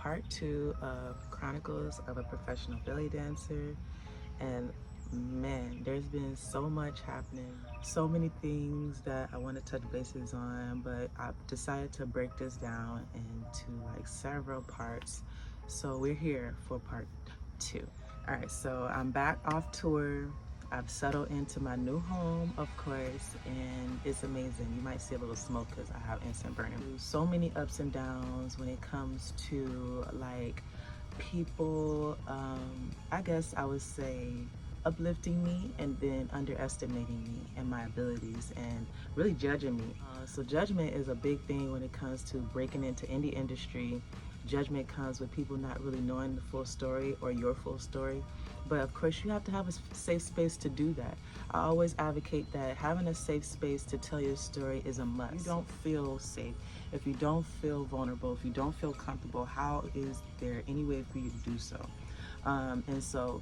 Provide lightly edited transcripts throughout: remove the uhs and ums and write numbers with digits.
part 2 of Chronicles of a Professional Belly Dancer. And man, there's been so much happening, so many things that I want to touch bases on, but I've decided to break this down into like several parts. So we're here for part 2. All right, so I'm back off tour. I've settled into my new home, of course, and it's amazing. You might see a little smoke because I have incense burning. So many ups and downs when it comes to like people, I guess I would say uplifting me and then underestimating me and my abilities and really judging me. So judgment is a big thing when it comes to breaking into indie industry. Judgment comes with people not really knowing the full story or your full story. But of course you have to have a safe space to do that. I always advocate that having a safe space to tell your story is a must. If you don't feel safe, if you don't feel vulnerable, if you don't feel comfortable, how is there any way for you to do so? And so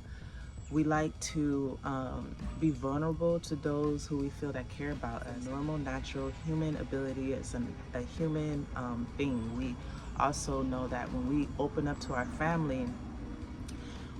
we like to be vulnerable to those who we feel that care about us. Normal, natural, human ability is a human thing. We also know that when we open up to our family,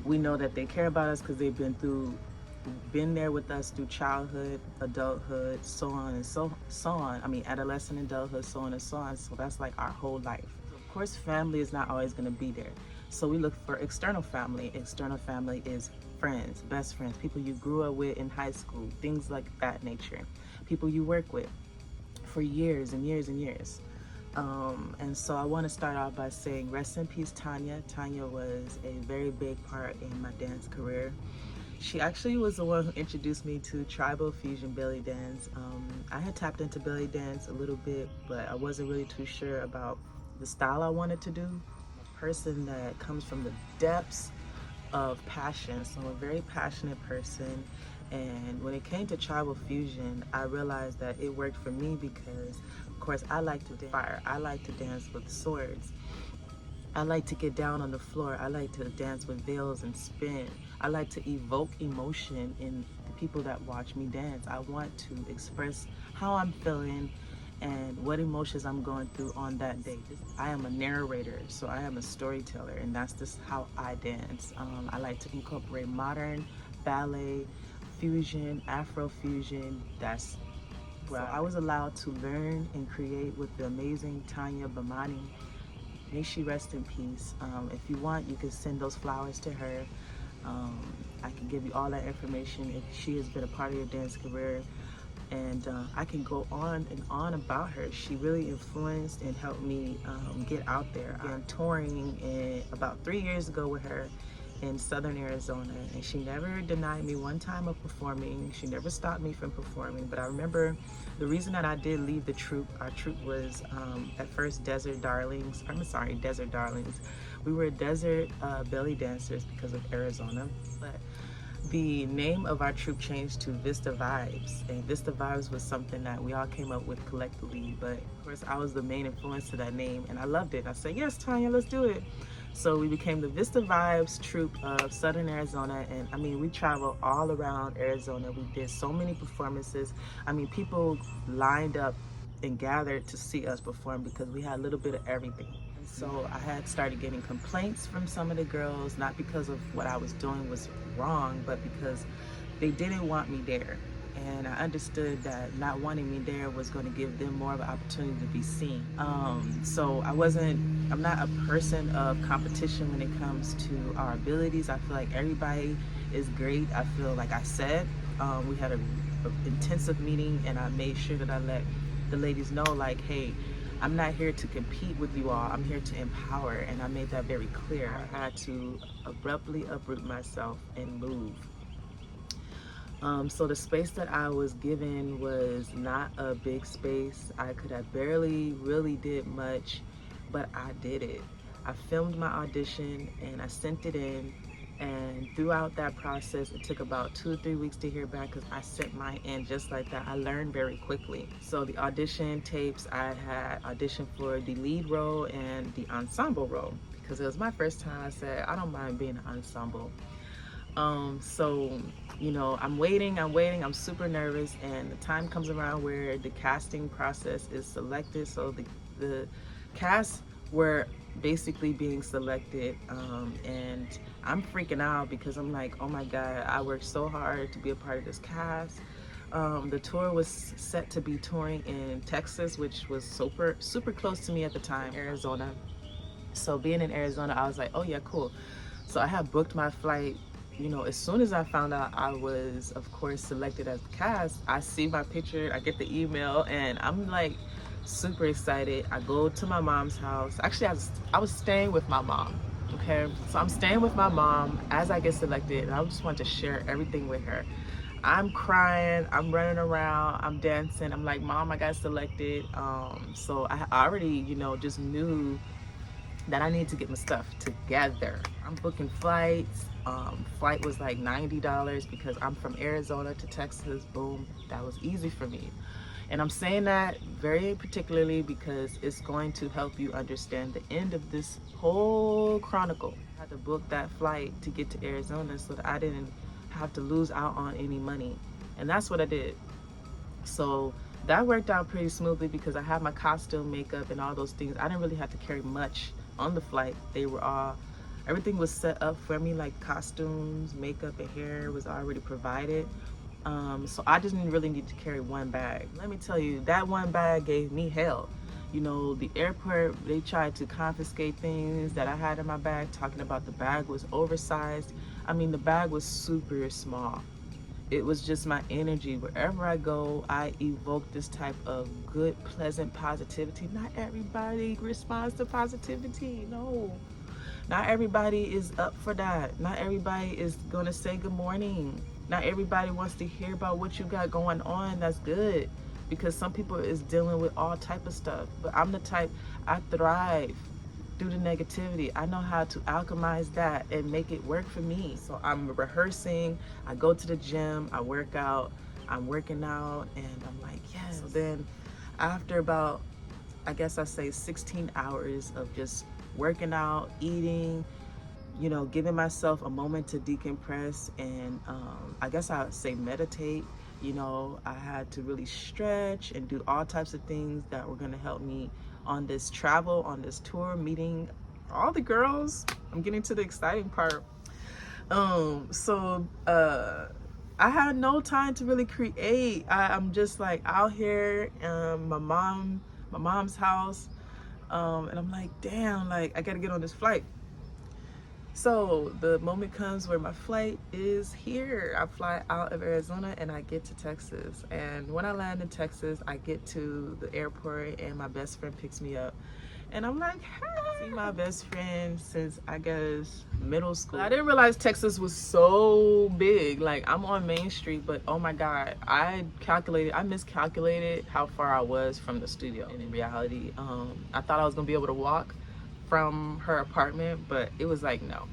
we know that they care about us because they've been there with us through childhood, adulthood, so on and so on. I mean, adolescent, adulthood, so on and so on. So that's like our whole life. Of course, family is not always going to be there. So we look for external family. External family is friends, best friends, people you grew up with in high school, things like that nature, people you work with for years and years and years. And so I want to start off by saying rest in peace, Tanya. Tanya was a very big part in my dance career. She actually was the one who introduced me to tribal fusion belly dance. I had tapped into belly dance a little bit, but I wasn't really too sure about the style I wanted to do. A person that comes from the depths of passion, so I'm a very passionate person. And when it came to tribal fusion, I realized that it worked for me because, of course, I like to dance fire. I like to dance with swords. I like to get down on the floor. I like to dance with veils and spin. I like to evoke emotion in the people that watch me dance. I want to express how I'm feeling and what emotions I'm going through on that day. I am a narrator, so I am a storyteller, and that's just how I dance. I like to incorporate modern, ballet, fusion, Afro fusion. That's well, I was allowed to learn and create with the amazing Tanya Bamani. May she rest in peace. If you want, you can send those flowers to her. I can give you all that information if she has been a part of your dance career. And I can go on and on about her. She really influenced and helped me get out there. I'm touring about 3 years ago with her in Southern Arizona, and she never denied me one time of performing. She never stopped me from performing. But I remember the reason that I did leave the troupe, our troupe was at first Desert Darlings. We were desert belly dancers because of Arizona. But the name of our troupe changed to Vista Vibes, and Vista Vibes was something that we all came up with collectively. But of course, I was the main influence to that name, and I loved it. I said, yes, Tanya, let's do it. So we became the Vista Vibes troupe of Southern Arizona, and I mean, we traveled all around Arizona. We did so many performances. I mean, people lined up and gathered to see us perform because we had a little bit of everything. And so I had started getting complaints from some of the girls, not because of what I was doing was wrong, but because they didn't want me there. And I understood that not wanting me there was going to give them more of an opportunity to be seen. So I'm not a person of competition when it comes to our abilities. I feel like everybody is great. I feel like I said, we had an intensive meeting, and I made sure that I let the ladies know, like, hey, I'm not here to compete with you all. I'm here to empower, and I made that very clear. I had to abruptly uproot myself and move. So the space that I was given was not a big space. I could have barely really did much, but I did it. I filmed my audition and I sent it in, and throughout that process, it took about 2 or 3 weeks to hear back because I sent mine in just like that. I learned very quickly. So the audition tapes, I had auditioned for the lead role and the ensemble role because it was my first time. I said, I don't mind being an ensemble. So, you know, I'm waiting, I'm super nervous, and the time comes around where the casting process is selected. So the cast were basically being selected, and I'm freaking out because I'm like, oh my God, I worked so hard to be a part of this cast. The tour was set to be touring in Texas, which was super close to me at the time, Arizona. So being in Arizona, I was like, oh yeah, cool. So I had booked my flight. You know, as soon as I found out I was, of course, selected as the cast, I see my picture, I get the email, and I'm like super excited. I go to my mom's house. Actually, I was staying with my mom. Okay, so I'm staying with my mom as I get selected, and I just want to share everything with her. I'm crying, I'm running around, I'm dancing. I'm like, Mom, I got selected. So I already, you know, just knew that I need to get my stuff together. I'm booking flights. Flight was like $90 because I'm from Arizona to Texas. Boom, that was easy for me. And I'm saying that very particularly because it's going to help you understand the end of this whole chronicle. I had to book that flight to get to Arizona so that I didn't have to lose out on any money. And that's what I did. So that worked out pretty smoothly because I had my costume, makeup, and all those things. I didn't really have to carry much on the flight. Everything was set up for me, like costumes, makeup, and hair was already provided. So I just didn't really need to carry one bag. Let me tell you, that one bag gave me hell. You know, the airport, they tried to confiscate things that I had in my bag, talking about the bag was oversized. I mean, the bag was super small. It was just my energy. Wherever I go, I evoke this type of good, pleasant positivity. Not everybody responds to positivity. No. Not everybody is up for that. Not everybody is going to say good morning. Not everybody wants to hear about what you got going on. That's good. Because some people is dealing with all type of stuff. But I'm the type, I thrive through the negativity. I know how to alchemize that and make it work for me. So I'm rehearsing, I go to the gym, I work out, I'm working out, and I'm like, yes. So then after about, I guess I say 16 hours of just working out, eating, you know, giving myself a moment to decompress and I guess I would say meditate. You know, I had to really stretch and do all types of things that were going to help me on this travel, on this tour, meeting all the girls. I'm getting to the exciting part. I had no time to really create. I'm just like out here, my mom's house, and I'm like, damn, like I gotta get on this flight. So the moment comes where my flight is here. I fly out of Arizona and I get to Texas. And when I land in Texas, I get to the airport and my best friend picks me up. And I'm like, hey, my best friend since I guess middle school. I didn't realize Texas was so big. Like I'm on Main Street, but oh my God, I miscalculated how far I was from the studio. And in reality, I thought I was gonna be able to walk from her apartment, but it was like no.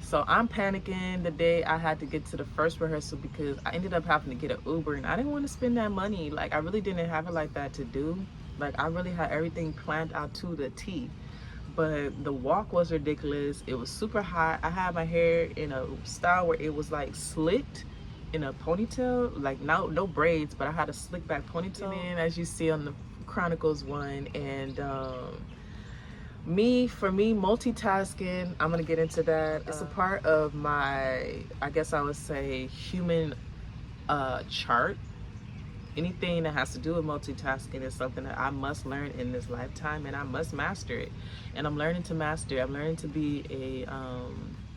So I'm panicking the day I had to get to the first rehearsal because I ended up having to get an Uber and I didn't want to spend that money. Like I really didn't have it like that to do. Like I really had everything planned out to the T. But the walk was ridiculous. It was super hot. I had my hair in a style where it was like slicked in a ponytail, like no braids, but I had a slick back ponytail. And as you see on the Chronicles one, and for me, multitasking, I'm gonna get into that. It's a part of my, I guess I would say, human chart. Anything that has to do with multitasking is something that I must learn in this lifetime, and I must master it. And I'm learning to master it. I'm learning to be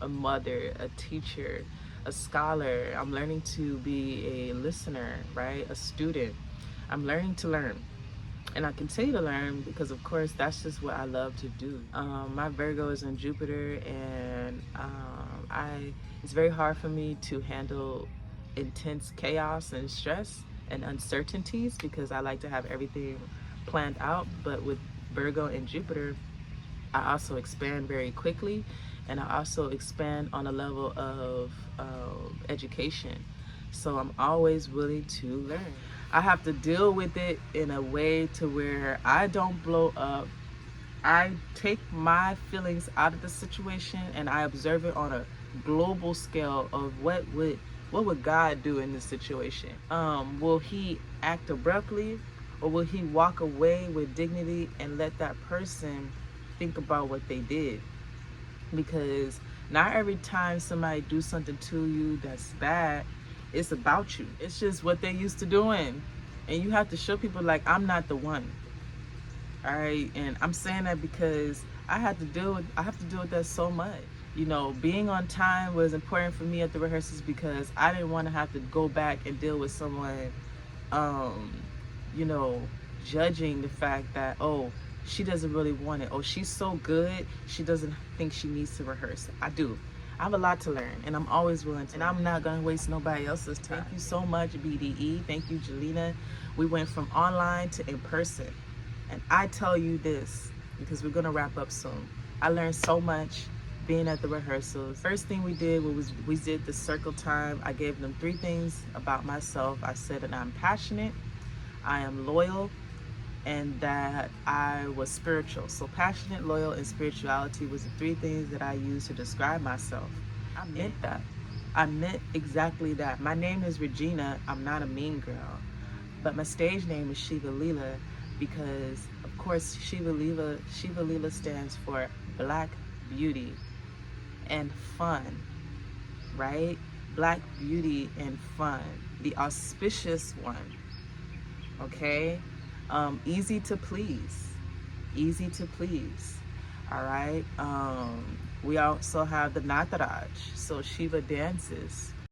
a mother, a teacher, a scholar. I'm learning to be a listener, right? A student. I'm learning to learn. And I continue to learn because, of course, that's just what I love to do. My Virgo is in Jupiter, and it's very hard for me to handle intense chaos and stress and uncertainties because I like to have everything planned out. But with Virgo and Jupiter, I also expand very quickly, and I also expand on a level of education. So I'm always willing to learn. I have to deal with it in a way to where I don't blow up. I take my feelings out of the situation and I observe it on a global scale of what would God do in this situation? Will he act abruptly, or will he walk away with dignity and let that person think about what they did, because not every time somebody do something to you that's bad, it's about you. It's just what they used to doing, and you have to show people like, I'm not the one. All right, and I'm saying that because I have to deal with that so much. You know, being on time was important for me at the rehearsals because I didn't want to have to go back and deal with someone, um, you know, judging the fact that, oh, she doesn't really want it. Oh, she's so good, she doesn't think she needs to rehearse. I do. I have a lot to learn, and I'm always willing to. And I'm not going to waste nobody else's time. Thank you so much, BDE. Thank you, Jelena. We went from online to in person. And I tell you this, because we're going to wrap up soon. I learned so much being at the rehearsals. First thing we did was we did the circle time. I gave them 3 things about myself. I said that I'm passionate, I am loyal, and that I was spiritual. So passionate, loyal, and spirituality was the 3 things that I used to describe myself. I meant that. I meant exactly that. My name is Regina. I'm not a mean girl. But my stage name is Shivaleela because, of course, Shivaleela stands for Black Beauty and Fun, right? Black Beauty and Fun, the auspicious one, okay? Easy to please, easy to please, all right? We also have the Nataraj, so Shiva dances,